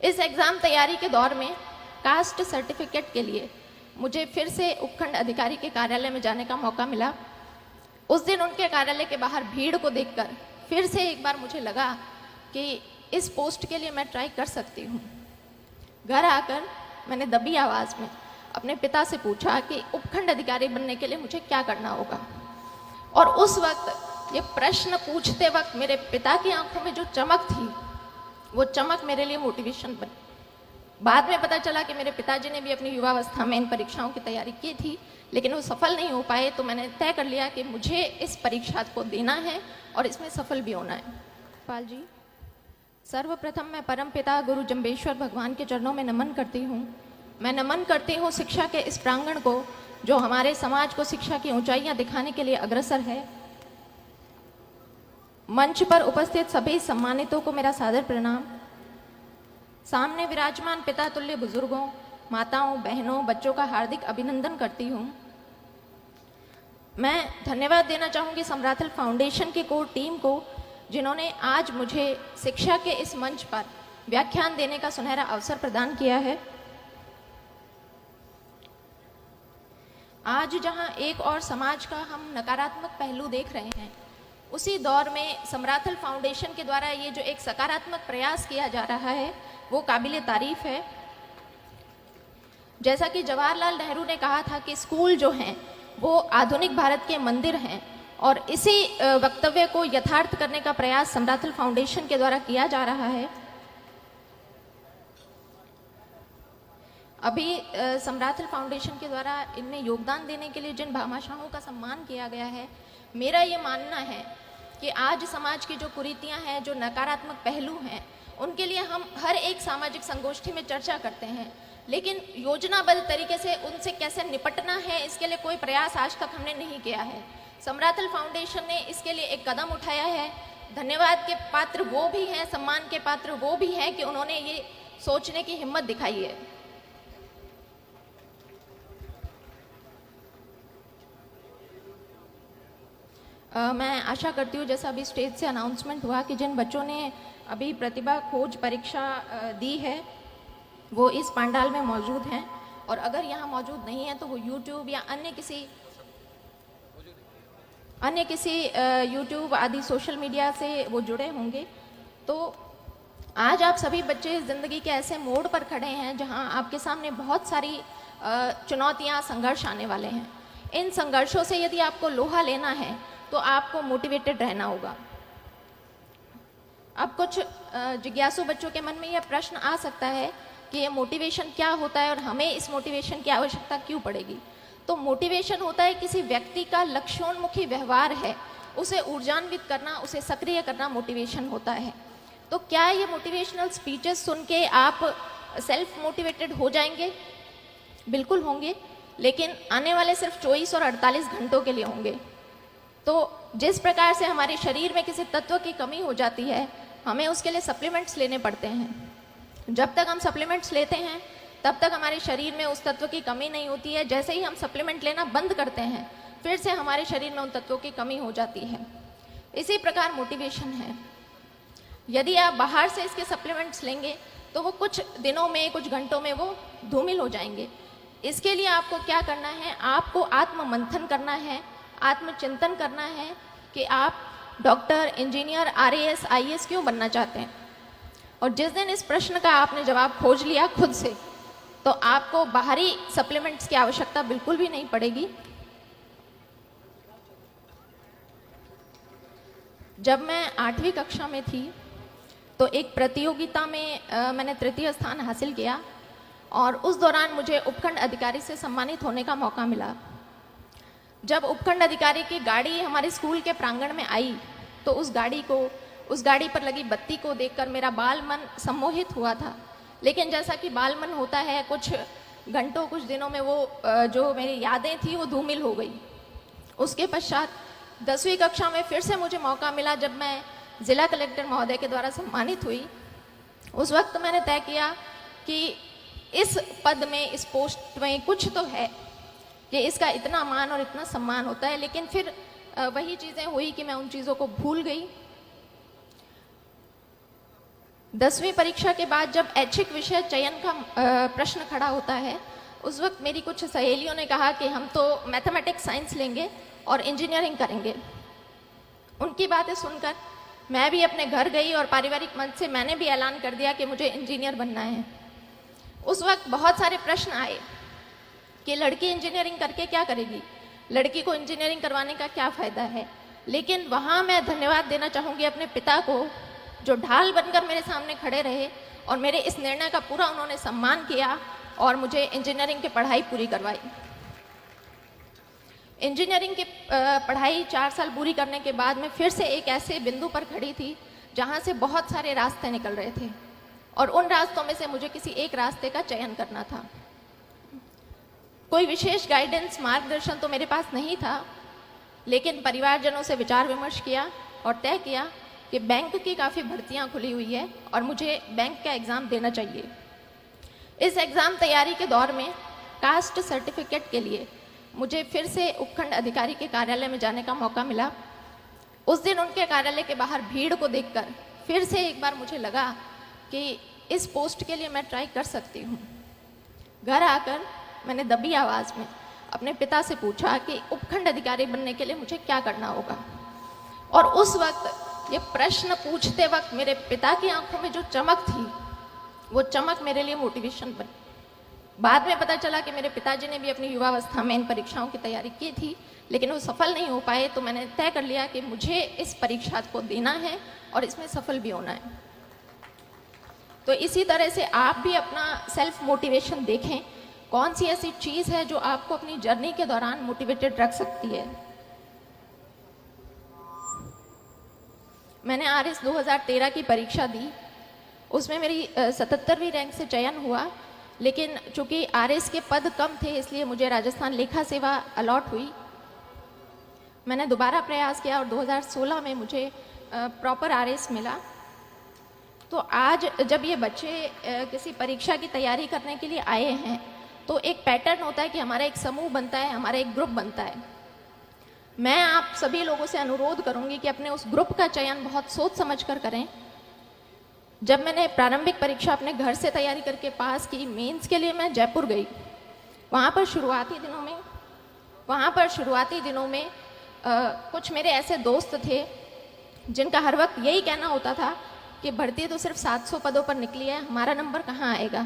इस एग्ज़ाम तैयारी के दौर में कास्ट सर्टिफिकेट के लिए मुझे फिर से उपखंड अधिकारी के कार्यालय में जाने का मौका मिला। उस दिन उनके कार्यालय के बाहर भीड़ को देखकर फिर से एक बार मुझे लगा कि इस पोस्ट के लिए मैं ट्राई कर सकती हूँ। घर आकर मैंने दबी आवाज़ में अपने पिता से पूछा कि उपखंड अधिकारी बनने के लिए मुझे क्या करना होगा। और उस वक्त ये प्रश्न पूछते वक्त मेरे पिता की आंखों में जो चमक थी, वो चमक मेरे लिए मोटिवेशन बनी। बाद में पता चला कि मेरे पिताजी ने भी अपनी युवावस्था में इन परीक्षाओं की तैयारी की थी, लेकिन वो सफल नहीं हो पाए। तो मैंने तय कर लिया कि मुझे इस परीक्षा को देना है और इसमें सफल भी होना है। पाल जी, सर्वप्रथम मैं परमपिता गुरु जम्बेश्वर भगवान के चरणों में नमन करती हूँ। मैं नमन करती हूँ शिक्षा के इस प्रांगण को, जो हमारे समाज को शिक्षा की ऊंचाइयां दिखाने के लिए अग्रसर है। मंच पर उपस्थित सभी सम्मानितों को मेरा सादर प्रणाम। सामने विराजमान पिता तुल्य बुजुर्गों, माताओं, बहनों, बच्चों का हार्दिक अभिनंदन करती हूँ। मैं धन्यवाद देना चाहूँगी समराथल फाउंडेशन की कोर टीम को, जिन्होंने आज मुझे शिक्षा के इस मंच पर व्याख्यान देने का सुनहरा अवसर प्रदान किया है। आज जहां एक और समाज का हम नकारात्मक पहलू देख रहे हैं, उसी दौर में समराथल फाउंडेशन के द्वारा ये जो एक सकारात्मक प्रयास किया जा रहा है, वो काबिले तारीफ है। जैसा कि जवाहरलाल नेहरू ने कहा था कि स्कूल जो हैं वो आधुनिक भारत के मंदिर हैं, और इसी वक्तव्य को यथार्थ करने का प्रयास समराथल फाउंडेशन के द्वारा किया जा रहा है। अभी समराथल फाउंडेशन के द्वारा इनमें योगदान देने के लिए जिन भामाशाहों का सम्मान किया गया है, मेरा ये मानना है कि आज समाज की जो कुरीतियां हैं, जो नकारात्मक पहलू हैं, उनके लिए हम हर एक सामाजिक संगोष्ठी में चर्चा करते हैं, लेकिन योजनाबद्ध तरीके से उनसे कैसे निपटना है, इसके लिए कोई प्रयास आज तक हमने नहीं किया है। समराथल फाउंडेशन ने इसके लिए एक कदम उठाया है। धन्यवाद के पात्र वो भी हैं, सम्मान के पात्र वो भी हैं कि उन्होंने ये सोचने की हिम्मत दिखाई है। मैं आशा करती हूँ, जैसा अभी स्टेज से अनाउंसमेंट हुआ, कि जिन बच्चों ने अभी प्रतिभा खोज परीक्षा दी है वो इस पंडाल में मौजूद हैं, और अगर यहाँ मौजूद नहीं है तो वो यूट्यूब या अन्य किसी यूट्यूब आदि सोशल मीडिया से वो जुड़े होंगे। तो आज आप सभी बच्चे ज़िंदगी के ऐसे मोड़ पर खड़े हैं जहाँ आपके सामने बहुत सारी चुनौतियाँ, संघर्ष आने वाले हैं। इन संघर्षों से यदि आपको लोहा लेना है तो आपको मोटिवेटेड रहना होगा। अब कुछ जिज्ञासु बच्चों के मन में यह प्रश्न आ सकता है कि ये मोटिवेशन क्या होता है और हमें इस मोटिवेशन की आवश्यकता क्यों पड़ेगी। तो मोटिवेशन होता है किसी व्यक्ति का लक्ष्योन्मुखी व्यवहार है, उसे ऊर्जान्वित करना, उसे सक्रिय करना मोटिवेशन होता है। तो क्या ये मोटिवेशनल स्पीचेस सुन के आप सेल्फ मोटिवेटेड हो जाएंगे? बिल्कुल होंगे, लेकिन आने वाले सिर्फ 24 और 48 घंटों के लिए होंगे। तो जिस प्रकार से हमारे शरीर में किसी तत्व की कमी हो जाती है, हमें उसके लिए सप्लीमेंट्स लेने पड़ते हैं। जब तक हम सप्लीमेंट्स लेते हैं तब तक हमारे शरीर में उस तत्व की कमी नहीं होती है। जैसे ही हम सप्लीमेंट लेना बंद करते हैं, फिर से हमारे शरीर में उन तत्वों की कमी हो जाती है। इसी प्रकार मोटिवेशन है। यदि आप बाहर से इसके सप्लीमेंट्स लेंगे तो वो कुछ दिनों में, कुछ घंटों में वो धूमिल हो जाएंगे। इसके लिए आपको क्या करना है? आपको आत्म मंथन करना है, आत्मचिंतन करना है कि आप डॉक्टर, इंजीनियर, आरएएस, आईएएस क्यों बनना चाहते हैं। और जिस दिन इस प्रश्न का आपने जवाब खोज लिया खुद से, तो आपको बाहरी सप्लीमेंट्स की आवश्यकता बिल्कुल भी नहीं पड़ेगी। जब मैं 8वीं कक्षा में थी तो एक प्रतियोगिता में मैंने तृतीय स्थान हासिल किया, और उस दौरान मुझे उपखंड अधिकारी से सम्मानित होने का मौका मिला। जब उपखंड अधिकारी की गाड़ी हमारे स्कूल के प्रांगण में आई तो उस गाड़ी पर लगी बत्ती को देखकर मेरा बाल मन सम्मोहित हुआ था। लेकिन जैसा कि बाल मन होता है, कुछ घंटों, कुछ दिनों में वो जो मेरी यादें थी वो धूमिल हो गई। उसके पश्चात 10वीं कक्षा में फिर से मुझे मौका मिला, जब मैं जिला कलेक्टर महोदय के द्वारा सम्मानित हुई। उस वक्त मैंने तय किया कि इस पद में, इस पोस्ट में कुछ तो है कि इसका इतना मान और इतना सम्मान होता है। लेकिन फिर वही चीज़ें हुई कि मैं उन चीज़ों को भूल गई। 10वीं परीक्षा के बाद जब ऐच्छिक विषय चयन का प्रश्न खड़ा होता है, उस वक्त मेरी कुछ सहेलियों ने कहा कि हम तो मैथमेटिक्स साइंस लेंगे और इंजीनियरिंग करेंगे। उनकी बातें सुनकर मैं भी अपने घर गई और पारिवारिक मंच से मैंने भी ऐलान कर दिया कि मुझे इंजीनियर बनना है। उस वक्त बहुत सारे प्रश्न आए कि लड़की इंजीनियरिंग करके क्या करेगी, लड़की को इंजीनियरिंग करवाने का क्या फ़ायदा है। लेकिन वहाँ मैं धन्यवाद देना चाहूँगी अपने पिता को, जो ढाल बनकर मेरे सामने खड़े रहे और मेरे इस निर्णय का पूरा उन्होंने सम्मान किया और मुझे इंजीनियरिंग की पढ़ाई पूरी करवाई। इंजीनियरिंग की पढ़ाई 4 साल पूरी करने के बाद मैं फिर से एक ऐसे बिंदु पर खड़ी थी जहाँ से बहुत सारे रास्ते निकल रहे थे और उन रास्तों में से मुझे किसी एक रास्ते का चयन करना था। कोई विशेष गाइडेंस, मार्गदर्शन तो मेरे पास नहीं था, लेकिन परिवारजनों से विचार विमर्श किया और तय किया कि बैंक की काफ़ी भर्तियां खुली हुई है और मुझे बैंक का एग्ज़ाम देना चाहिए। इस एग्ज़ाम तैयारी के दौर में कास्ट सर्टिफिकेट के लिए मुझे फिर से उपखंड अधिकारी के कार्यालय में जाने का मौका मिला। उस दिन उनके कार्यालय के बाहर भीड़ को देखकर फिर से एक बार मुझे लगा कि इस पोस्ट के लिए मैं ट्राई कर सकती हूँ। घर आकर मैंने दबी आवाज़ में अपने पिता से पूछा कि उपखंड अधिकारी बनने के लिए मुझे क्या करना होगा। और उस वक्त ये प्रश्न पूछते वक्त मेरे पिता की आंखों में जो चमक थी, वो चमक मेरे लिए मोटिवेशन बनी। बाद में पता चला कि मेरे पिताजी ने भी अपनी युवावस्था में इन परीक्षाओं की तैयारी की थी, लेकिन वो सफल नहीं हो पाए। तो मैंने तय कर लिया कि मुझे इस परीक्षा को देना है और इसमें सफल भी होना है। तो इसी तरह से आप भी अपना सेल्फ मोटिवेशन देखें, कौन सी ऐसी चीज़ है जो आपको अपनी जर्नी के दौरान मोटिवेटेड रख सकती है। मैंने आरएस 2013 की परीक्षा दी, उसमें मेरी 77वीं रैंक से चयन हुआ, लेकिन चूंकि आरएस के पद कम थे इसलिए मुझे राजस्थान लेखा सेवा अलॉट हुई। मैंने दोबारा प्रयास किया और 2016 में मुझे प्रॉपर आरएस मिला। तो आज जब ये बच्चे किसी परीक्षा की तैयारी करने के लिए आए हैं तो एक पैटर्न होता है कि हमारा एक समूह बनता है, हमारा एक ग्रुप बनता है। मैं आप सभी लोगों से अनुरोध करूंगी कि अपने उस ग्रुप का चयन बहुत सोच समझ कर करें। जब मैंने प्रारंभिक परीक्षा अपने घर से तैयारी करके पास की, मेंस के लिए मैं जयपुर गई। वहाँ पर शुरुआती दिनों में कुछ मेरे ऐसे दोस्त थे जिनका हर वक्त यही कहना होता था कि भर्ती तो सिर्फ 700 पदों पर निकली है, हमारा नंबर कहाँ आएगा।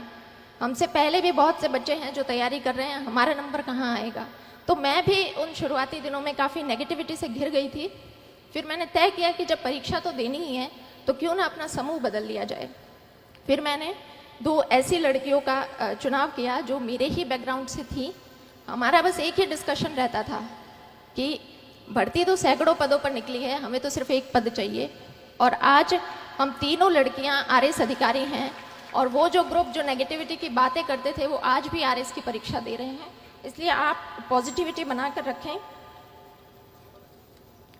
हमसे पहले भी बहुत से बच्चे हैं जो तैयारी कर रहे हैं, हमारा नंबर कहाँ आएगा। तो मैं भी उन शुरुआती दिनों में काफ़ी नेगेटिविटी से घिर गई थी। फिर मैंने तय किया कि जब परीक्षा तो देनी ही है तो क्यों ना अपना समूह बदल लिया जाए। फिर मैंने 2 ऐसी लड़कियों का चुनाव किया जो मेरे ही बैकग्राउंड से थी। हमारा बस एक ही डिस्कशन रहता था कि भर्ती तो सैकड़ों पदों पर निकली है, हमें तो सिर्फ एक पद चाहिए। और आज हम तीनों लड़कियां आरएस अधिकारी हैं और वो जो ग्रुप जो नेगेटिविटी की बातें करते थे वो आज भी आरएस की परीक्षा दे रहे हैं। इसलिए आप पॉजिटिविटी बनाकर रखें।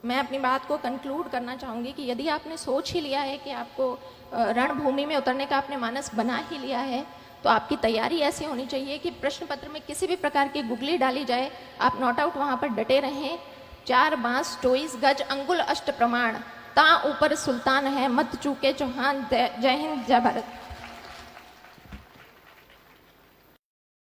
मैं अपनी बात को कंक्लूड करना चाहूँगी कि यदि आपने सोच ही लिया है कि आपको रणभूमि में उतरने का आपने मानस बना ही लिया है, तो आपकी तैयारी ऐसी होनी चाहिए कि प्रश्न पत्र में किसी भी प्रकार की गुगली डाली जाए, आप नॉट आउट वहाँ पर डटे रहें। 4 बांस 24 गज अंगुल अष्ट प्रमाण, ता ऊपर सुल्तान है, मत चूके चौहान। जय हिंद, जय भारत।